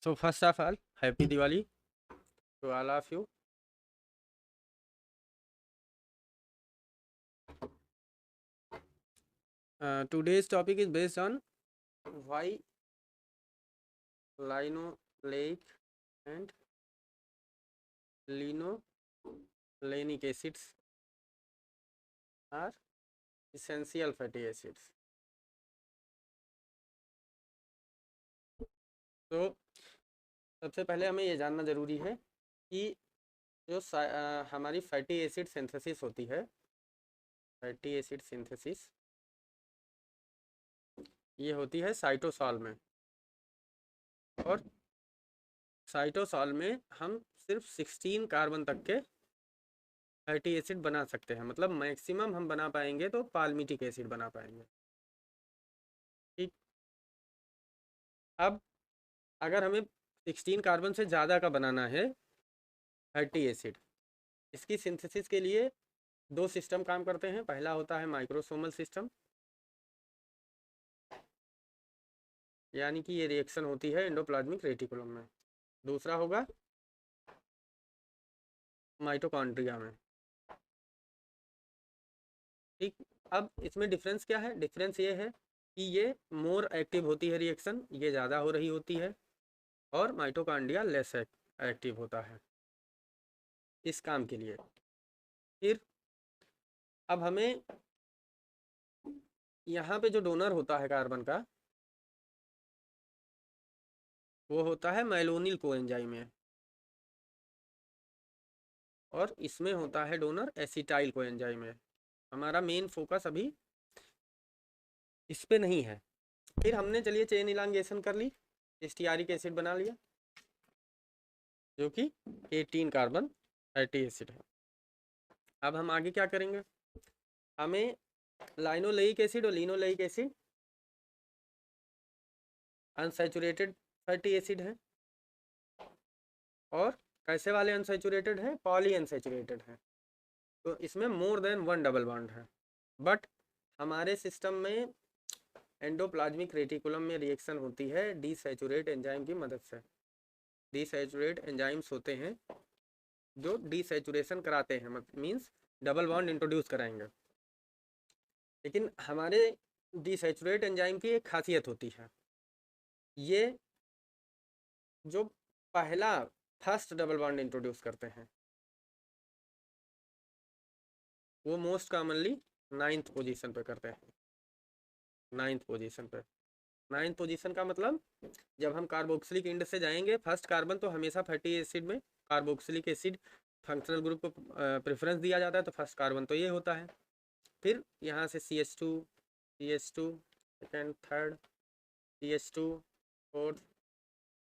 So first of all, happy Diwali to all of you. Today's topic is based on why linoleic and linolenic acids are essential fatty acids. तो सबसे पहले हमें ये जानना ज़रूरी है कि जो हमारी फैटी एसिड सिंथेसिस होती है, फैटी एसिड सिंथेसिस ये होती है साइटोसॉल में। और साइटोसॉल में हम सिर्फ 16 कार्बन तक के फैटी एसिड बना सकते हैं, मतलब मैक्सिमम हम बना पाएंगे तो पाल्मिटिक एसिड बना पाएंगे। ठीक। अब अगर हमें 16 कार्बन से ज़्यादा का बनाना है फैटी एसिड, इसकी सिंथेसिस के लिए दो सिस्टम काम करते हैं। पहला होता है माइक्रोसोमल सिस्टम, यानी कि ये रिएक्शन होती है एंडोप्लाज्मिक रेटिकुलम में। दूसरा होगा माइटोकॉन्ड्रिया में। ठीक। अब इसमें डिफरेंस क्या है? डिफरेंस ये है कि ये मोर एक्टिव होती है रिएक्शन, ये ज़्यादा हो रही होती है, और माइटोकॉन्ड्रिया लेस एक्टिव होता है इस काम के लिए। फिर अब हमें यहाँ पे जो डोनर होता है कार्बन का, वो होता है मेलोनिल कोएंजाइम में, और इसमें होता है डोनर एसिटाइल कोएंजाइम में। हमारा मेन फोकस अभी इस पे नहीं है। फिर हमने चलिए चेन इलांगेशन कर ली, स्टीआरिक एसिड बना लिया जो कि 18 कार्बन फैटी एसिड है। अब हम आगे क्या करेंगे? हमें लाइनोलेइक एसिड और linoleic acid unsaturated fatty acid है, और कैसे वाले अनसैचुरेटेड हैं? पॉली अनसैचुरेटेड हैं। तो इसमें more than one double bond है। बट हमारे सिस्टम में एंडोप्लाज्मिक रेटिकुलम में रिएक्शन होती है डीसैचुरेट एंजाइम की मदद से। डीसैचुरेट एंजाइम्स होते हैं जो डीसैचुरेशन कराते हैं, मीन्स डबल बॉन्ड इंट्रोड्यूस कराएंगे। लेकिन हमारे डीसैचुरेट एंजाइम की एक खासियत होती है, ये जो पहला फर्स्ट डबल बॉन्ड इंट्रोड्यूस करते हैं वो मोस्ट कॉमनली 9th पोजीशन पे करते हैं। 9th पोजीशन पे। 9th पोजीशन का मतलब जब हम कार्बोक्सिलिक एंड से जाएंगे, फर्स्ट कार्बन तो हमेशा फैटी एसिड में कार्बोक्सिलिक एसिड फंक्शनल ग्रुप को प्रेफरेंस दिया जाता है, तो फर्स्ट कार्बन तो ये होता है। फिर यहाँ से CH2 second, third, CH2 fourth,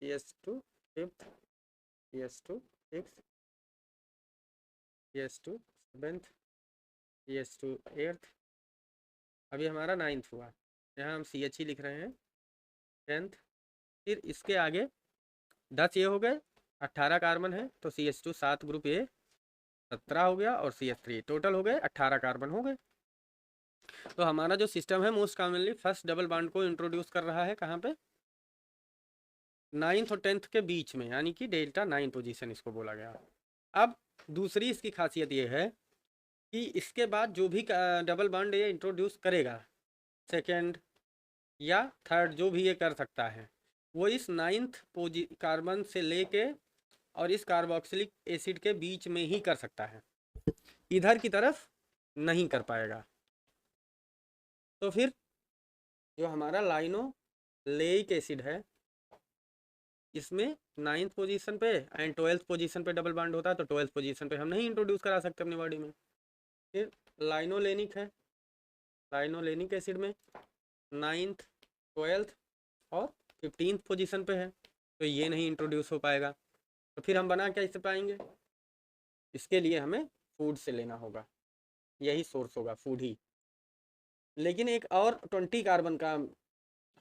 CH2 fifth, CH2 six, CH2 seventh, CH2 eighth. अभी हमारा 9th हुआ, यहाँ हम CH ही लिख रहे हैं, 10th। फिर इसके आगे 10 ये हो गए, 18 कार्बन है, तो CH2 7 ग्रुप ये 17 हो गया, और CH3 टोटल हो गए 18 कार्बन हो गए। तो हमारा जो सिस्टम है most commonly first double bond को इंट्रोड्यूस कर रहा है कहाँ पे? 9th और 10th के बीच में, यानी कि डेल्टा 9 पोजीशन इसको बोला गया। अब दूसरी इसकी खासियत ये है कि इसके बाद जो भी डबल बॉन्ड ये इंट्रोड्यूस करेगा, सेकेंड या थर्ड जो भी ये कर सकता है, वो इस 9th कार्बन से लेके और इस कार्बोक्सिलिक एसिड के बीच में ही कर सकता है, इधर की तरफ नहीं कर पाएगा। तो फिर जो हमारा लाइनोलेइक एसिड है, इसमें 9th पोजीशन पे एंड 12th पोजीशन पे डबल बॉन्ड होता है, तो 12th पोजीशन पे हम नहीं इंट्रोड्यूस करा सकते अपनी बॉडी में। फिर लाइनोलेनिक है, लाइनोलेनिक एसिड में 9th, 12th और 15th पोजीशन पे है, तो ये नहीं इंट्रोड्यूस हो पाएगा। तो फिर हम बना क्या इससे पाएंगे? इसके लिए हमें फूड से लेना होगा, यही सोर्स होगा, फूड ही। लेकिन एक और 20 कार्बन का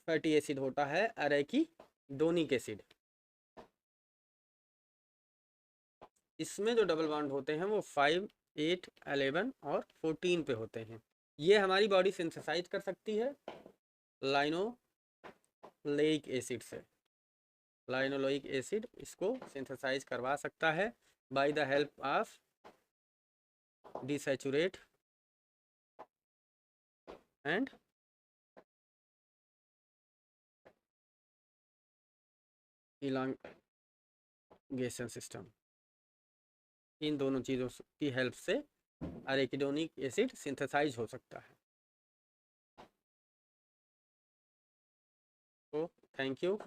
फैटी एसिड होता है अरेकिडोनिक एसिड। इसमें जो डबल बॉन्ड होते हैं वो 5, 8, 11 और 14 पे होते हैं। ये हमारी बॉडी सिंथेसाइज कर सकती है लाइनोलेइक एसिड से। लाइनोलोइक एसिड इसको सिंथेसाइज करवा सकता है by the help of desaturate and elongation system. इन दोनों चीज़ों की हेल्प से अरेकिडोनिक एसिड सिंथेसाइज हो सकता है। तो थैंक यू।